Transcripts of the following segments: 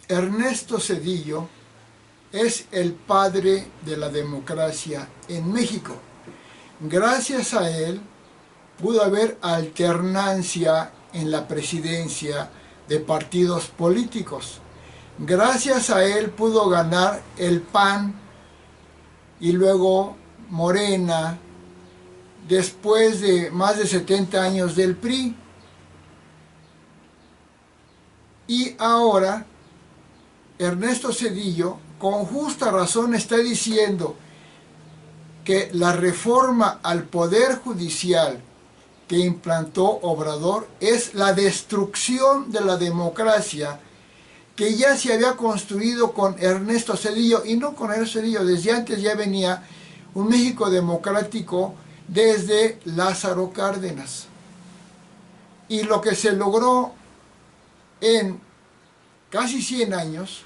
Ernesto Zedillo es el padre de la democracia en México. Gracias a él pudo haber alternancia en la presidencia de partidos políticos. Gracias a él pudo ganar el PAN y luego Morena, después de más de 70 años del PRI. Y ahora Ernesto Zedillo con justa razón está diciendo que la reforma al Poder Judicial que implantó Obrador es la destrucción de la democracia que ya se había construido con Ernesto Zedillo, y no con Ernesto Zedillo, desde antes ya venía un México democrático desde Lázaro Cárdenas. Y lo que se logró en casi 100 años,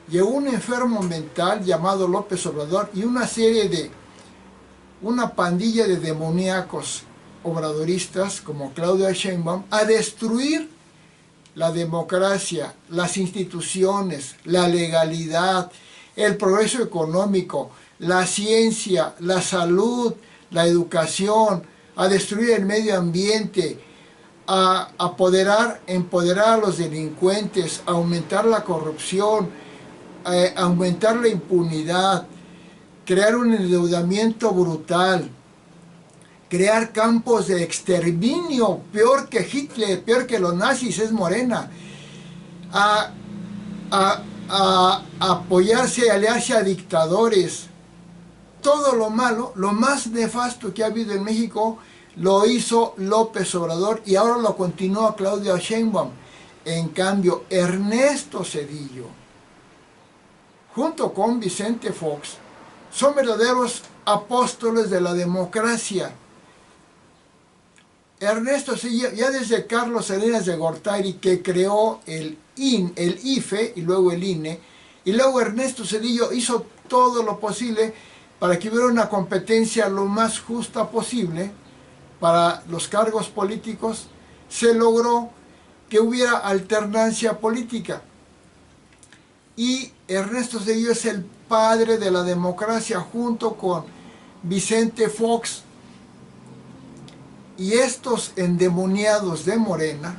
llegó un enfermo mental llamado López Obrador y una pandilla de demoníacos obradoristas como Claudia Sheinbaum a destruir la democracia, las instituciones, la legalidad, el progreso económico, la ciencia, la salud, la educación, a destruir el medio ambiente, a empoderar a los delincuentes, a aumentar la corrupción, a aumentar la impunidad, crear un endeudamiento brutal, crear campos de exterminio, peor que Hitler, peor que los nazis, es Morena, a apoyarse y aliarse a dictadores. Todo lo malo, lo más nefasto que ha habido en México, lo hizo López Obrador y ahora lo continúa Claudia Sheinbaum. En cambio, Ernesto Zedillo, junto con Vicente Fox, son verdaderos apóstoles de la democracia. Ernesto Zedillo, ya desde Carlos Salinas de Gortari, que creó el IFE y luego el INE, y luego Ernesto Zedillo hizo todo lo posible para que hubiera una competencia lo más justa posible para los cargos políticos, se logró que hubiera alternancia política. Y Ernesto Zedillo es el padre de la democracia junto con Vicente Fox. Y estos endemoniados de Morena,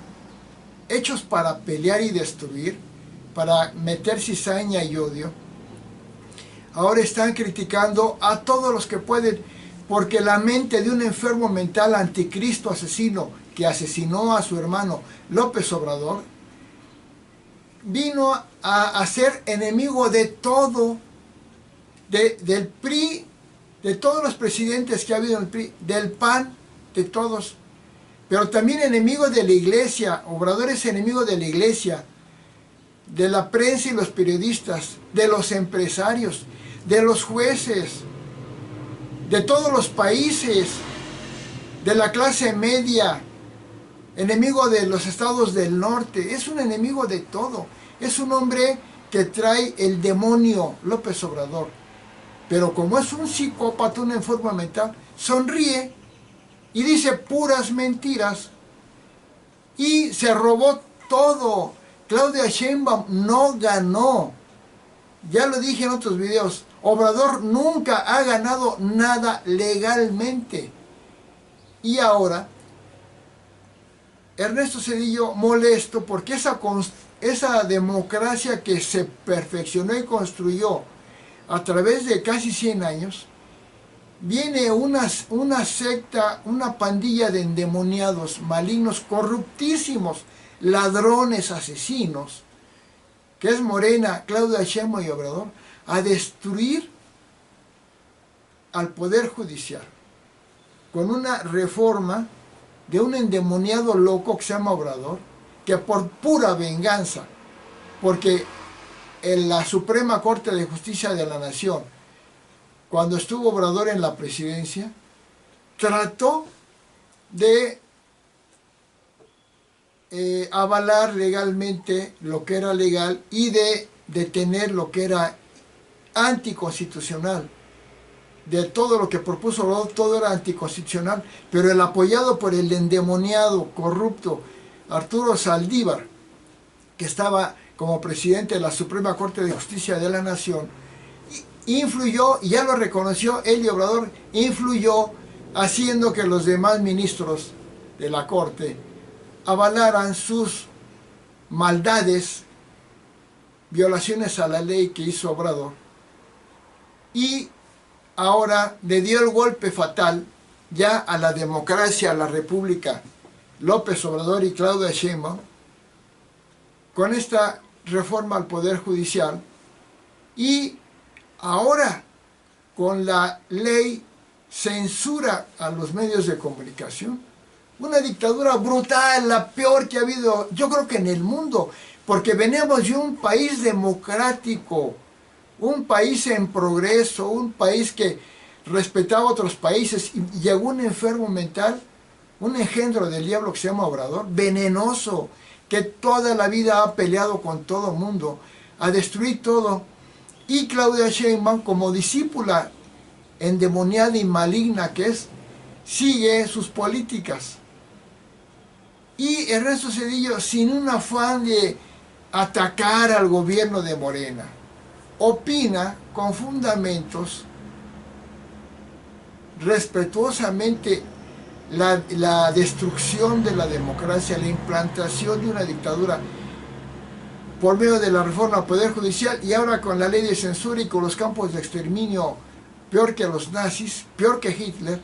hechos para pelear y destruir, para meter cizaña y odio, ahora están criticando a todos los que pueden, porque la mente de un enfermo mental anticristo asesino que asesinó a su hermano López Obrador, vino a ser enemigo de todo, del PRI, de todos los presidentes que ha habido en el PRI, del PAN, de todos, pero también enemigo de la iglesia. Obrador es enemigo de la iglesia, de la prensa y los periodistas, de los empresarios, de los jueces, de todos los países, de la clase media, enemigo de los estados del norte. Es un enemigo de todo. Es un hombre que trae el demonio, López Obrador. Pero como es un psicópata, una enferma mental, sonríe y dice puras mentiras. Y se robó todo. Claudia Sheinbaum no ganó. Ya lo dije en otros videos. Obrador nunca ha ganado nada legalmente. Y ahora, Ernesto Zedillo molesto porque esa democracia que se perfeccionó y construyó a través de casi 100 años, viene una secta, una pandilla de endemoniados, malignos, corruptísimos, ladrones, asesinos, que es Morena, Claudia Sheinbaum y Obrador, a destruir al Poder Judicial con una reforma de un endemoniado loco que se llama Obrador, que por pura venganza, porque en la Suprema Corte de Justicia de la Nación, cuando estuvo Obrador en la presidencia, trató de avalar legalmente lo que era legal y de detener lo que era anticonstitucional. De todo lo que propuso Obrador, todo era anticonstitucional, pero el apoyado por el endemoniado, corrupto Arturo Saldívar, que estaba como presidente de la Suprema Corte de Justicia de la Nación, influyó, y ya lo reconoció Eli Obrador, influyó haciendo que los demás ministros de la Corte avalaran sus maldades, violaciones a la ley que hizo Obrador, y ahora le dio el golpe fatal ya a la democracia, a la república, López Obrador y Claudia Sheinbaum, con esta reforma al Poder Judicial, y ahora con la ley censura a los medios de comunicación. Una dictadura brutal, la peor que ha habido, yo creo que en el mundo, porque venimos de un país democrático, un país en progreso, un país que respetaba a otros países, y llegó un enfermo mental, un engendro del diablo que se llama Obrador, venenoso, que toda la vida ha peleado con todo el mundo, a destruir todo. Y Claudia Sheinbaum, como discípula endemoniada y maligna que es, sigue sus políticas. Y Ernesto Zedillo, sin un afán de atacar al gobierno de Morena, opina con fundamentos respetuosamente la destrucción de la democracia, la implantación de una dictadura por medio de la reforma al Poder Judicial, y ahora con la ley de censura y con los campos de exterminio, peor que los nazis, peor que Hitler.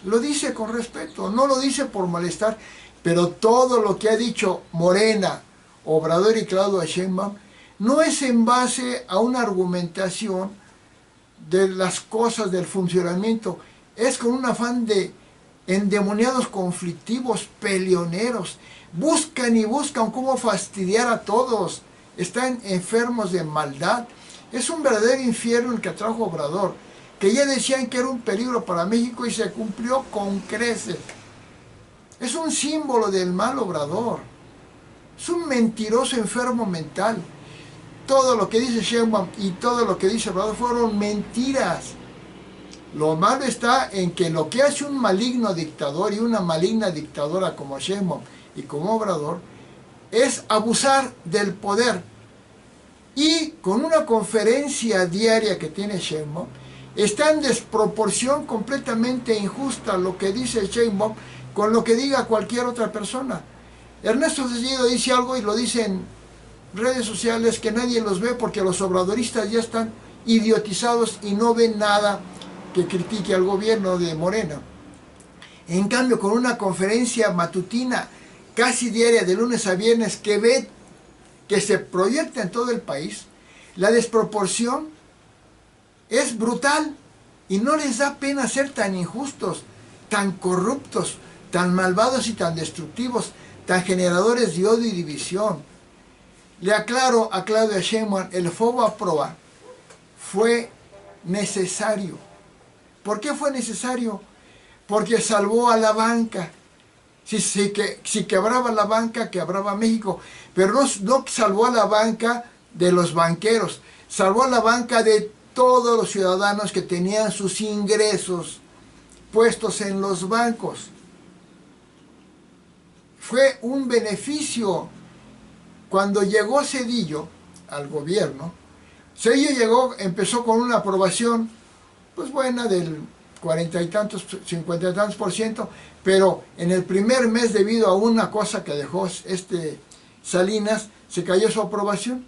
Lo dice con respeto, no lo dice por molestar, pero todo lo que ha dicho Morena, Obrador y Claudia Sheinbaum no es en base a una argumentación de las cosas, del funcionamiento, es con un afán de endemoniados conflictivos, peleoneros, buscan y buscan cómo fastidiar a todos, están enfermos de maldad. Es un verdadero infierno el que trajo Obrador, que ya decían que era un peligro para México y se cumplió con creces. Es un símbolo del mal Obrador, es un mentiroso enfermo mental. Todo lo que dice Sheinbaum y todo lo que dice Obrador fueron mentiras. Lo malo está en que lo que hace un maligno dictador y una maligna dictadora como Sheinbaum y como Obrador es abusar del poder. Y con una conferencia diaria que tiene Sheinbaum, está en desproporción completamente injusta lo que dice Sheinbaum con lo que diga cualquier otra persona. Ernesto Zedillo dice algo y lo dice en redes sociales que nadie los ve porque los obradoristas ya están idiotizados y no ven nada que critique al gobierno de Morena. En cambio, con una conferencia matutina casi diaria de lunes a viernes que se proyecta en todo el país, la desproporción es brutal y no les da pena ser tan injustos, tan corruptos, tan malvados y tan destructivos, tan generadores de odio y división. Le aclaro a Claudia Sheinbaum, el FOBAPROA fue necesario. ¿Por qué fue necesario? Porque salvó a la banca. Si quebraba la banca, quebraba México. Pero no salvó a la banca de los banqueros, salvó a la banca de todos los ciudadanos que tenían sus ingresos puestos en los bancos. Fue un beneficio. Cuando llegó Zedillo al gobierno, Zedillo empezó con una aprobación pues buena del 40 y tantos, 50 y tantos %, pero en el primer mes, debido a una cosa que dejó Salinas, se cayó su aprobación.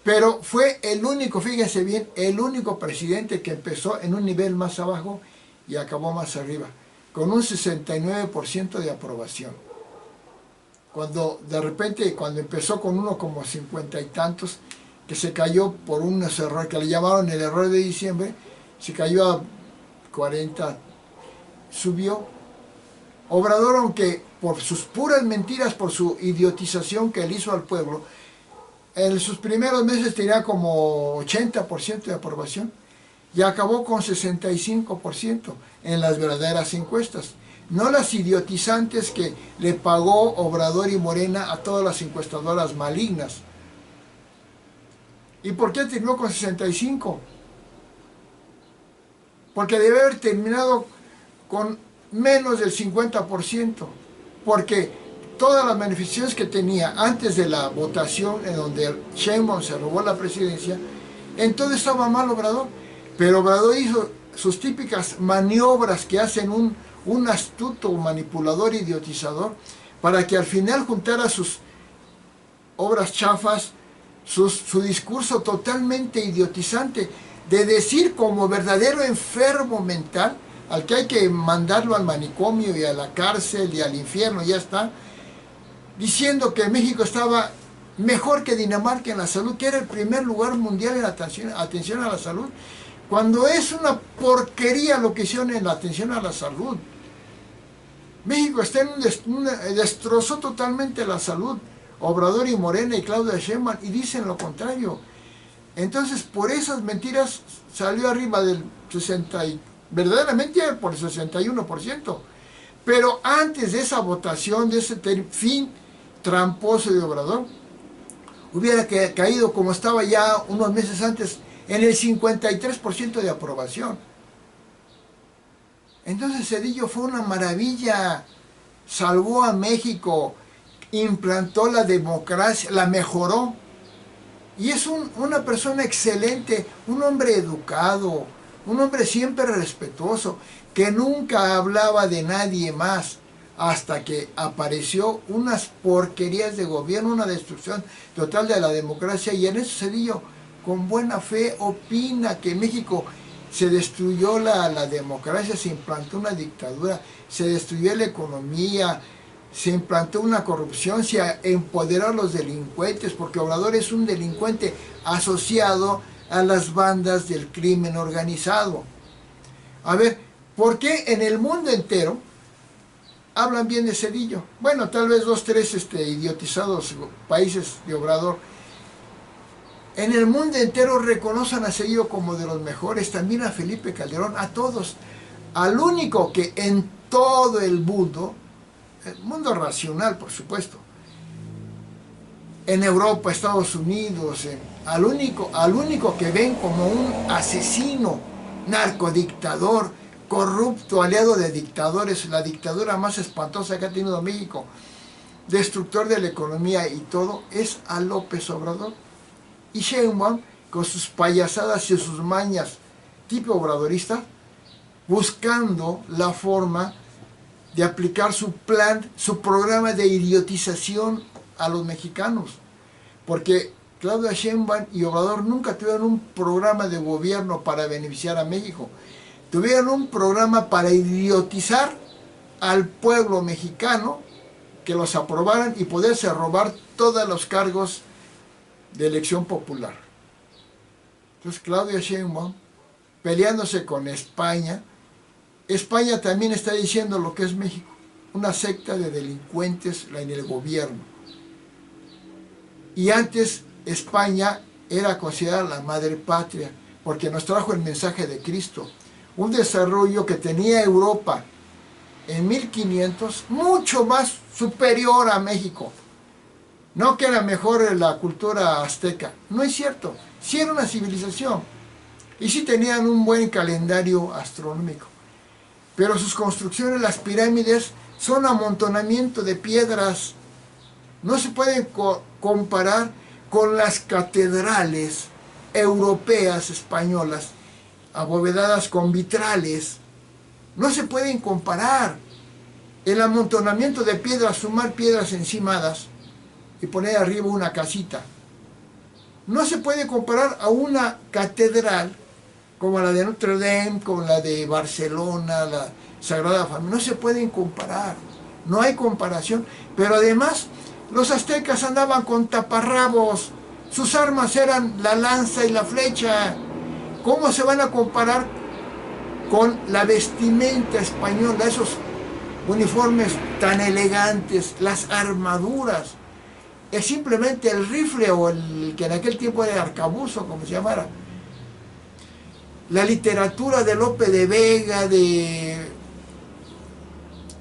Pero fue el único, fíjense bien, el único presidente que empezó en un nivel más abajo y acabó más arriba, con un 69% de aprobación. Cuando de repente, cuando empezó con uno como 50 y tantos, que se cayó por unos errores, que le llamaron el error de diciembre, se cayó a 40, subió. Obrador, aunque por sus puras mentiras, por su idiotización que él hizo al pueblo, en sus primeros meses tenía como 80% de aprobación y acabó con 65% en las verdaderas encuestas. No las idiotizantes que le pagó Obrador y Morena a todas las encuestadoras malignas. ¿Y por qué terminó con 65%? Porque debe haber terminado con menos del 50%, porque todas las manifestaciones que tenía antes de la votación en donde Sheinbaum se robó la presidencia, entonces estaba mal Obrador. Pero Obrador hizo sus típicas maniobras que hacen un astuto manipulador idiotizador para que al final juntara sus obras chafas, su discurso totalmente idiotizante, de decir como verdadero enfermo mental, al que hay que mandarlo al manicomio y a la cárcel y al infierno, ya está, diciendo que México estaba mejor que Dinamarca en la salud, que era el primer lugar mundial en atención a la salud, cuando es una porquería lo que hicieron en la atención a la salud. México está destrozó totalmente la salud, Obrador y Morena y Claudia Sheinbaum, y dicen lo contrario. Entonces, por esas mentiras salió arriba del 60%, verdaderamente por el 61%. Pero antes de esa votación, de ese fin tramposo de Obrador, hubiera caído como estaba ya unos meses antes, en el 53% de aprobación. Entonces Zedillo fue una maravilla, salvó a México, implantó la democracia, la mejoró. Y es una persona excelente, un hombre educado, un hombre siempre respetuoso, que nunca hablaba de nadie más, hasta que apareció unas porquerías de gobierno, una destrucción total de la democracia. Y en eso Zedillo, con buena fe, opina que México se destruyó la democracia, se implantó una dictadura, se destruyó la economía, se implantó una corrupción, se empoderó a los delincuentes, porque Obrador es un delincuente asociado a las bandas del crimen organizado. A ver, ¿por qué en el mundo entero hablan bien de Zedillo? Bueno, tal vez 2, 3 idiotizados países de Obrador. En el mundo entero reconocen a Zedillo como de los mejores, también a Felipe Calderón, a todos. Al único que en todo el mundo racional, por supuesto, en Europa, Estados Unidos, al único que ven como un asesino, narcodictador, corrupto, aliado de dictadores, la dictadura más espantosa que ha tenido México, destructor de la economía y todo, es a López Obrador. Y Sheinbaum, con sus payasadas y sus mañas tipo obradorista, buscando la forma de aplicar su plan, su programa de idiotización a los mexicanos. Porque Claudia Sheinbaum y Obrador nunca tuvieron un programa de gobierno para beneficiar a México. Tuvieron un programa para idiotizar al pueblo mexicano, que los aprobaran y poderse robar todos los cargos de elección popular. Entonces Claudia Sheinbaum, peleándose con España, España también está diciendo lo que es México, una secta de delincuentes en el gobierno. Y antes España era considerada la madre patria, porque nos trajo el mensaje de Cristo, un desarrollo que tenía Europa en 1500, mucho más superior a México. No que era mejor la cultura azteca, no es cierto, sí era una civilización, y sí tenían un buen calendario astronómico. Pero sus construcciones, las pirámides, son amontonamiento de piedras. No se pueden comparar con las catedrales europeas, españolas, abovedadas con vitrales. No se pueden comparar. El amontonamiento de piedras, sumar piedras encimadas y poner arriba una casita, no se puede comparar a una catedral como la de Notre Dame, como la de Barcelona, la Sagrada Familia. No se pueden comparar, no hay comparación. Pero además, los aztecas andaban con taparrabos, sus armas eran la lanza y la flecha. ¿Cómo se van a comparar con la vestimenta española, esos uniformes tan elegantes, las armaduras? Es simplemente el rifle, o el que en aquel tiempo era arcabuzo, como se llamara. La literatura de Lope de Vega, de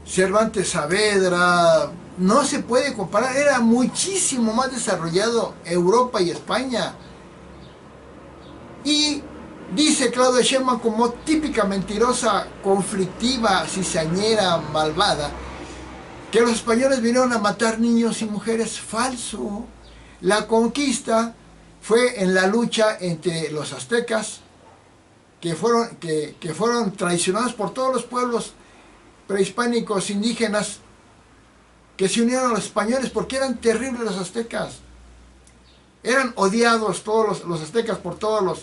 Cervantes Saavedra, no se puede comparar. Era muchísimo más desarrollado Europa y España. Y dice Claudia Sheinbaum, como típica mentirosa, conflictiva, cizañera, malvada, Que los españoles vinieron a matar niños y mujeres, falso. La conquista fue en la lucha entre los aztecas, que fueron traicionados por todos los pueblos prehispánicos indígenas que se unieron a los españoles porque eran terribles los aztecas. Eran odiados todos los aztecas por todos los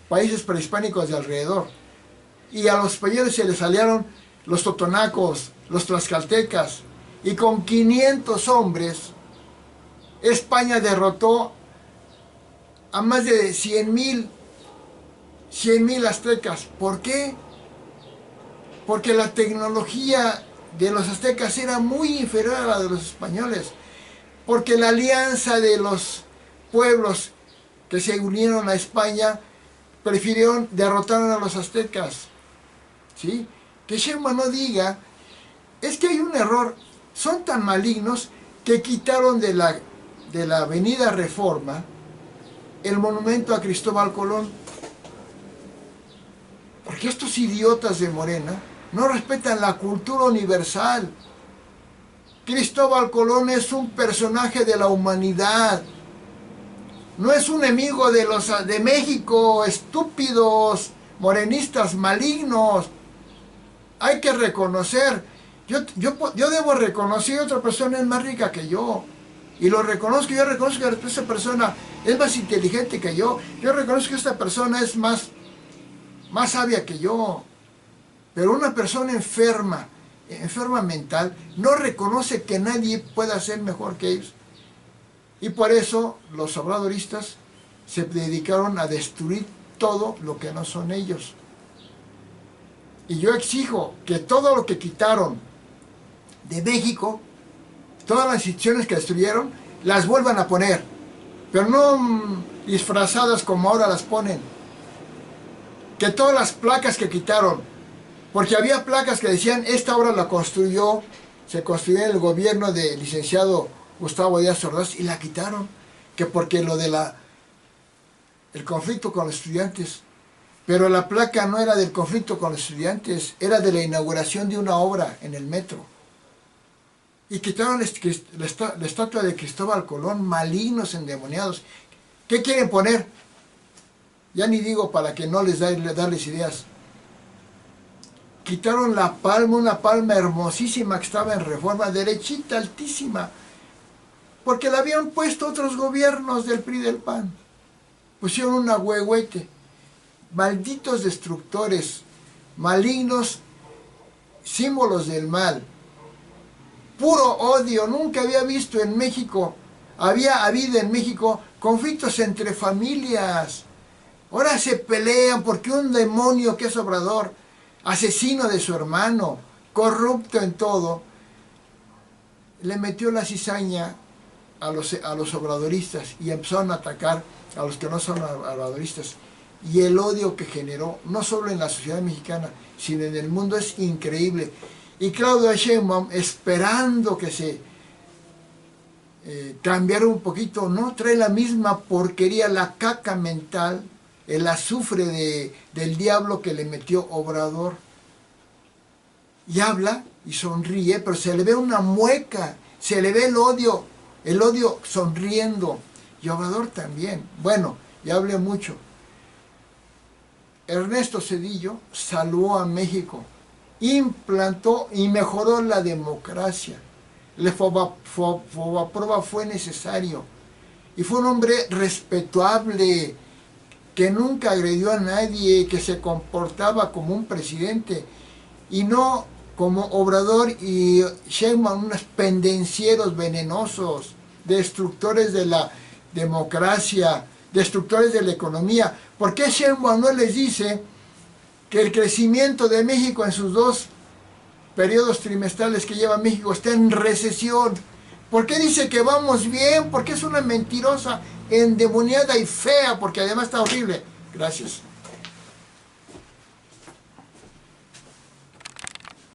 países prehispánicos de alrededor. Y a los españoles se les aliaron los totonacos, los tlaxcaltecas, y con 500 hombres España derrotó a más de 100,000 aztecas. ¿Por qué? Porque la tecnología de los aztecas era muy inferior a la de los españoles, porque la alianza de los pueblos que se unieron a España prefirieron derrotar a los aztecas. ¿Sí? Que Sheinbaum no diga, es que hay un error, son tan malignos que quitaron de la avenida Reforma el monumento a Cristóbal Colón. Porque estos idiotas de Morena no respetan la cultura universal. Cristóbal Colón es un personaje de la humanidad. No es un enemigo de México, estúpidos, morenistas, malignos. Hay que reconocer. Yo debo reconocer que otra persona es más rica que yo. Y lo reconozco. Yo reconozco que esta persona es más inteligente que yo. Yo reconozco que esta persona es más sabia que yo. Pero una persona enferma mental, no reconoce que nadie pueda ser mejor que ellos. Y por eso los obradoristas se dedicaron a destruir todo lo que no son ellos. Y yo exijo que todo lo que quitaron de México, todas las instituciones que destruyeron, las vuelvan a poner. Pero no disfrazadas como ahora las ponen. Que todas las placas que quitaron, porque había placas que decían, esta obra se construyó en el gobierno del licenciado Gustavo Díaz Ordaz, y la quitaron, que porque lo de el conflicto con los estudiantes. Pero la placa no era del conflicto con los estudiantes, era de la inauguración de una obra en el metro. Y quitaron la estatua de Cristóbal Colón, malignos, endemoniados. ¿Qué quieren poner? Ya ni digo para que no les darles ideas. Quitaron la palma, una palma hermosísima que estaba en Reforma, derechita, altísima, porque la habían puesto otros gobiernos del PRI y del PAN. Pusieron un ahuehuete. Malditos destructores, malignos, símbolos del mal. Puro odio. Nunca había visto en México, había habido en México conflictos entre familias. Ahora se pelean porque un demonio que es Obrador, asesino de su hermano, corrupto en todo, le metió la cizaña a los obradoristas y empezaron a atacar a los que no son obradoristas. Y el odio que generó, no solo en la sociedad mexicana, sino en el mundo, es increíble. Y Claudia Sheinbaum, esperando que se cambiara un poquito, no trae la misma porquería, la caca mental, el azufre del diablo que le metió Obrador. Y habla y sonríe, pero se le ve una mueca, se le ve el odio sonriendo. Y Obrador también. Bueno, ya hablé mucho. Ernesto Zedillo salvó a México, implantó y mejoró la democracia. El Fobaproa fue necesario. Y fue un hombre respetable, que nunca agredió a nadie, que se comportaba como un presidente y no como Obrador y Sheinbaum, unos pendencieros venenosos, destructores de la democracia, destructores de la economía. ¿Por qué Sheinbaum no les dice que el crecimiento de México en sus 2 periodos trimestrales que lleva México está en recesión? ¿Por qué dice que vamos bien? Porque es una mentirosa, endemoniada y fea, porque además está horrible. Gracias.